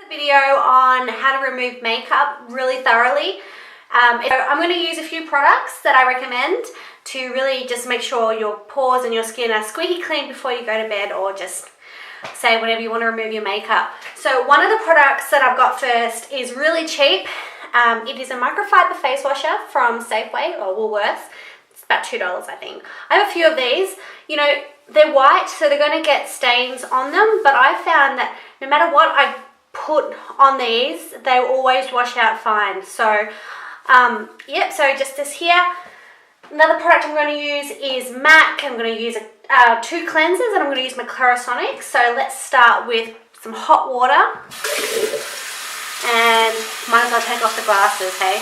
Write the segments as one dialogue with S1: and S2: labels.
S1: Video on how to remove makeup really thoroughly. So I'm going to use a few products that I recommend to really just make sure your pores and your skin are squeaky clean before you go to bed, or just say whenever you want to remove your makeup. So one of the products that I've got first is really cheap. It is a microfiber face washer from Safeway or Woolworths. It's about $2, I think. I have a few of these. You know, they're white, so they're going to get stains on them, but I found that no matter what I put on these, they always wash out fine. So yep, so just this here. Another product I'm going to use is MAC. I'm going to use two cleansers, and I'm going to use my Clarisonic. So let's start with some hot water, and might as well take off the glasses, hey?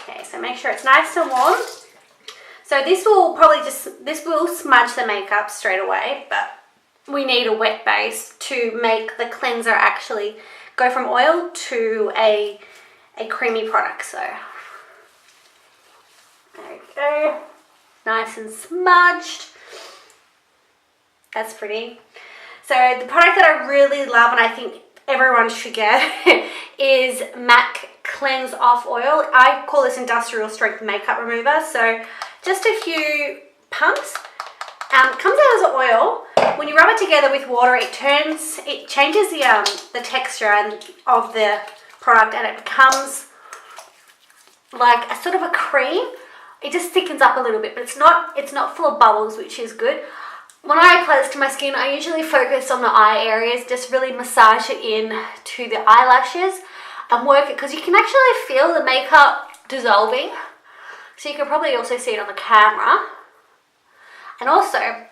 S1: Okay, so make sure it's nice and warm. So this will smudge the makeup straight away, but we need a wet base to make the cleanser actually go from oil to a creamy product. So there we go, nice and smudged. That's pretty. So the product that I really love, and I think everyone should get, is MAC Cleanse Off Oil. I call this industrial strength makeup remover. So just a few pumps. Comes out as an oil. When you rub it together with water, it changes the texture of the product, and it becomes like a sort of a cream. It just thickens up a little bit, but it's not full of bubbles, which is good. When I apply this to my skin, I usually focus on the eye areas, just really massage it in to the eyelashes and work it, because you can actually feel the makeup dissolving. So you can probably also see it on the camera. And also,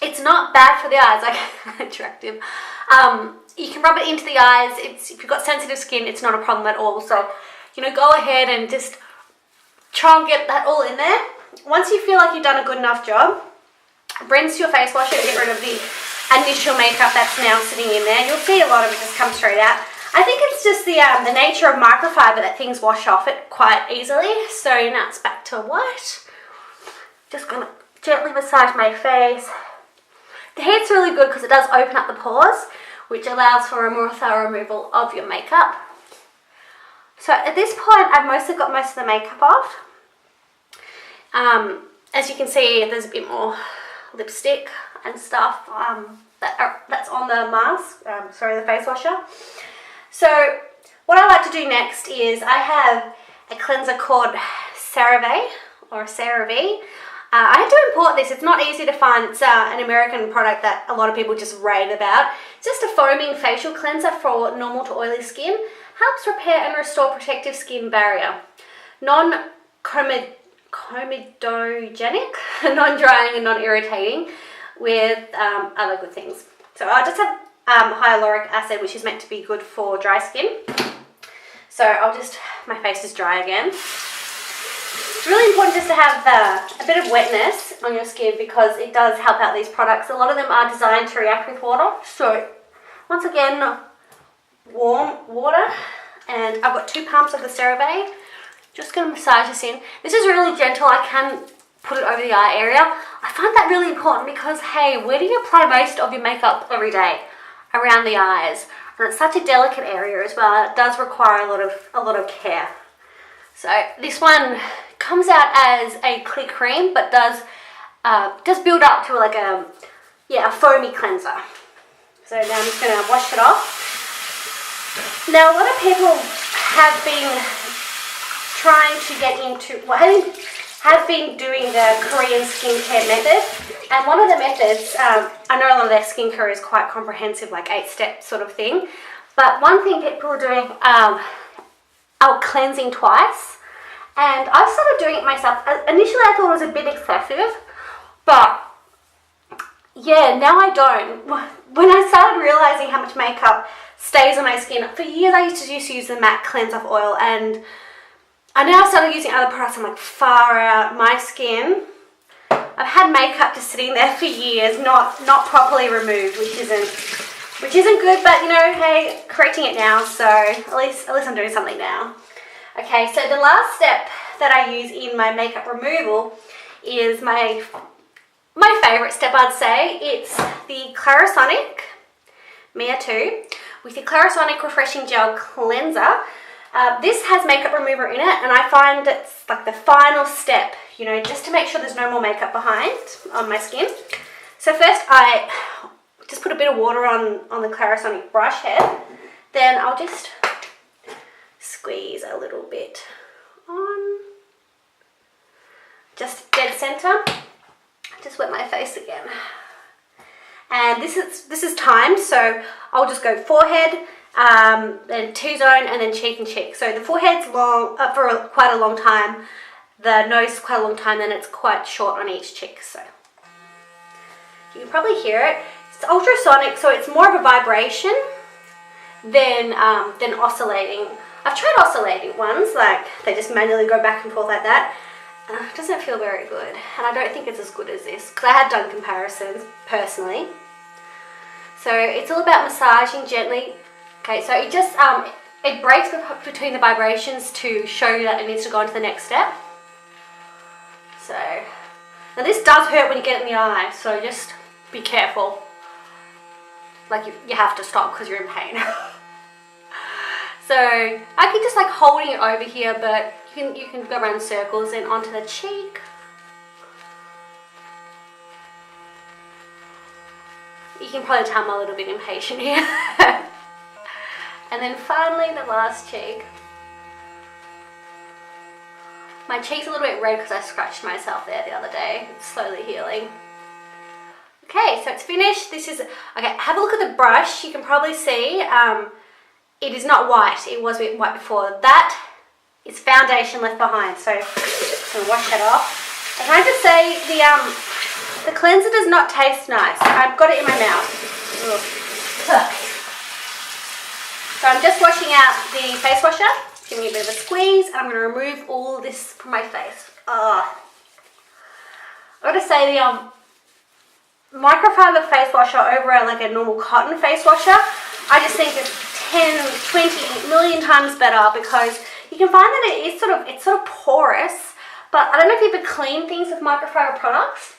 S1: it's not bad for the eyes, like attractive. You can rub it into the eyes. If you've got sensitive skin, it's not a problem at all. So, you know, go ahead and just try and get that all in there. Once you feel like you've done a good enough job, rinse your face wash and get rid of the initial makeup that's now sitting in there. You'll see a lot of it just come straight out. I think it's just the nature of microfiber that things wash off it quite easily. So now it's back to white. Just gonna gently massage my face. The heat's really good because it does open up the pores, which allows for a more thorough removal of your makeup. So at this point, I've mostly got most of the makeup off. As you can see, there's a bit more lipstick and stuff that's on the mask, the face washer. So what I like to do next is I have a cleanser called CeraVe or CeraVe. I had to import this. It's not easy to find. It's an American product that a lot of people just rave about. It's just a foaming facial cleanser for normal to oily skin. Helps repair and restore protective skin barrier. Non-comedogenic, non-drying and non-irritating, with other good things. So I just have hyaluronic acid, which is meant to be good for dry skin. So my face is dry again. It's really important just to have a bit of wetness on your skin, because it does help out these products. A lot of them are designed to react with water. So once again, warm water, and I've got 2 pumps of the CeraVe. Just going to massage this in. This is really gentle. I can put it over the eye area. I find that really important because, hey, where do you apply most of your makeup every day? Around the eyes. And it's such a delicate area as well. It does require a lot of care. So this one comes out as a clear cream, but does build up to like a foamy cleanser. So now I'm just going to wash it off. Now a lot of people have been trying to get into, have been doing the Korean skincare method, and one of the methods, I know a lot of their skincare is quite comprehensive, like 8-step sort of thing, but one thing people are doing are cleansing twice, and I started doing it myself. Initially I thought it was a bit excessive, but yeah, now I don't. When I started realizing how much makeup stays on my skin, for years I used to just use the MAC Cleanse Off Oil, and I now started using other products. I'm like, far out. My skin, I've had makeup just sitting there for years, not properly removed, which isn't good. But you know, hey, correcting it now, so at least I'm doing something now. Okay, so the last step that I use in my makeup removal is my favorite step, I'd say. It's the Clarisonic Mia 2 with the Clarisonic Refreshing Gel Cleanser. This has makeup remover in it, and I find it's like the final step, you know, just to make sure there's no more makeup behind on my skin. So first I just put a bit of water on the Clarisonic brush head. Then I'll just squeeze a little bit on, just dead center. Just wet my face again. And this is timed, so I'll just go forehead, then T-zone, and then cheek and cheek. So the forehead's long for quite a long time, the nose is quite a long time, then it's quite short on each cheek. So you can probably hear it. It's ultrasonic, so it's more of a vibration than oscillating. I've tried oscillating ones, like they just manually go back and forth like that. It doesn't feel very good, and I don't think it's as good as this, because I have done comparisons personally. So it's all about massaging gently. Okay, so it just it breaks between the vibrations to show you that it needs to go on to the next step. So now this does hurt when you get it in the eye, so just be careful. Like you have to stop because you're in pain. So I keep just like holding it over here, but you can go around in circles and onto the cheek. You can probably tell I'm a little bit impatient here. And then finally the last cheek. My cheek's a little bit red because I scratched myself there the other day. It's slowly healing. Okay, so it's finished. This is, okay, have a look at the brush. You can probably see it is not white. It was a bit white before. That is foundation left behind. So I'm going to wash that off. And can I just say, the cleanser does not taste nice. I've got it in my mouth. Ugh. So I'm just washing out the face washer. Giving it a bit of a squeeze. I'm going to remove all this from my face. I've got to say the microfiber face washer over like a normal cotton face washer, I just think it's 10, 20 million times better, because you can find that it's sort of porous, but I don't know if you've ever cleaned things with microfiber products.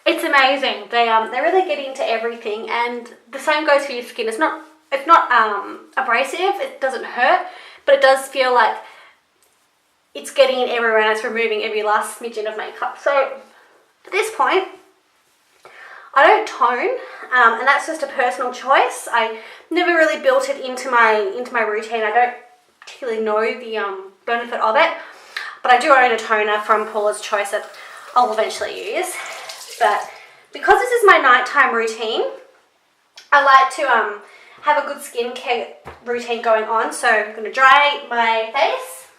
S1: It's amazing. They really get into everything, and the same goes for your skin. It's not abrasive. It doesn't hurt, but it does feel like it's getting in everywhere and it's removing every last smidgen of makeup. So at this point, I don't tone, and that's just a personal choice. I never really built it into my routine. I don't particularly know the benefit of it, but I do own a toner from Paula's Choice that I'll eventually use. But because this is my nighttime routine, I like to have a good skincare routine going on. So I'm going to dry my face.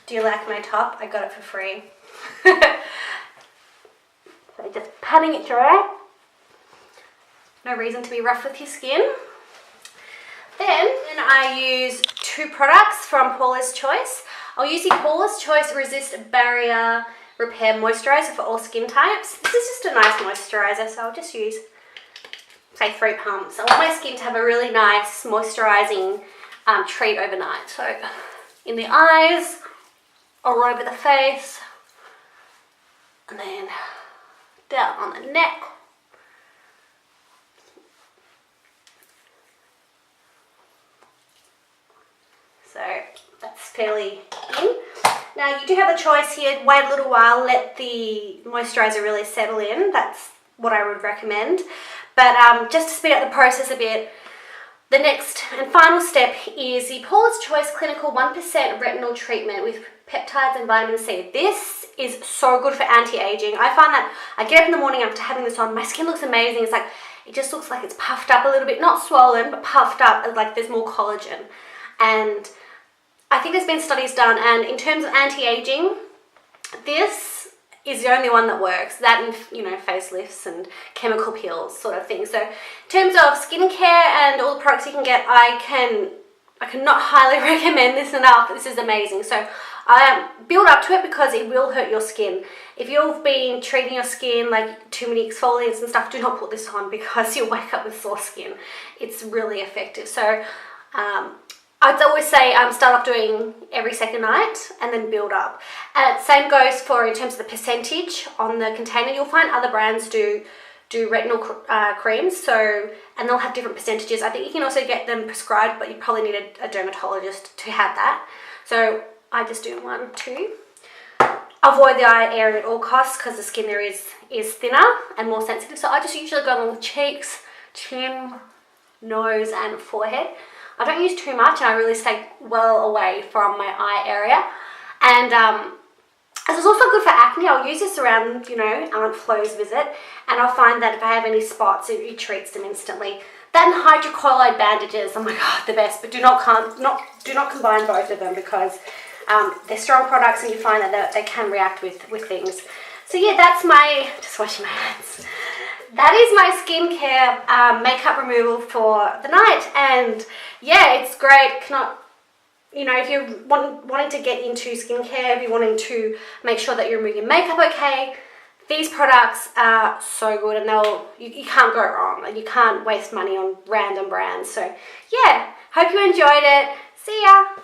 S1: Do you like my top? I got it for free. So just patting it dry. No reason to be rough with your skin. Then I use two products from Paula's Choice. I'll use the Paula's Choice Resist Barrier Repair Moisturiser for all skin types. This is just a nice moisturiser, so I'll just use, say, 3 pumps. I want my skin to have a really nice moisturising treat overnight. So in the eyes, all over the face, and then down on the neck. So that's fairly in. Now you do have a choice here. Wait a little while, let the moisturiser really settle in. That's what I would recommend. But just to speed up the process a bit, the next and final step is the Paula's Choice Clinical 1% Retinol Treatment with peptides and vitamin C. This is so good for anti-aging. I find that I get up in the morning after having this on, my skin looks amazing. It's like, it just looks like it's puffed up a little bit, not swollen, but puffed up, like there's more collagen. And I think there's been studies done, and in terms of anti-aging, this is the only one that works. That and, you know, facelifts and chemical peels sort of thing. So in terms of skincare and all the products you can get, I cannot highly recommend this enough. This is amazing. So I build up to it because it will hurt your skin. If you've been treating your skin like too many exfoliants and stuff, do not put this on because you'll wake up with sore skin. It's really effective. So I'd always say start off doing every second night and then build up. And same goes for in terms of the percentage on the container. You'll find other brands do do retinol creams, so, and they'll have different percentages. I think you can also get them prescribed, but you probably need a dermatologist to have that. So I just do 1, 2. Avoid the eye area at all costs because the skin there is thinner and more sensitive. So I just usually go along with cheeks, chin, nose and forehead. I don't use too much and I really stay well away from my eye area. And this is also good for acne. I'll use this around, you know, Aunt Flo's visit, and I'll find that if I have any spots, it treats them instantly. That and hydrocolloid bandages, oh my god, the best. But do not combine both of them because they're strong products and you find that they can react with things. So yeah, that's my, just washing my hands. That is my skincare makeup removal for the night. And yeah, it's great. You know, if you're wanting to get into skincare, if you're wanting to make sure that you're removing your makeup okay, these products are so good and you can't go wrong. Like, you can't waste money on random brands. So yeah, hope you enjoyed it. See ya!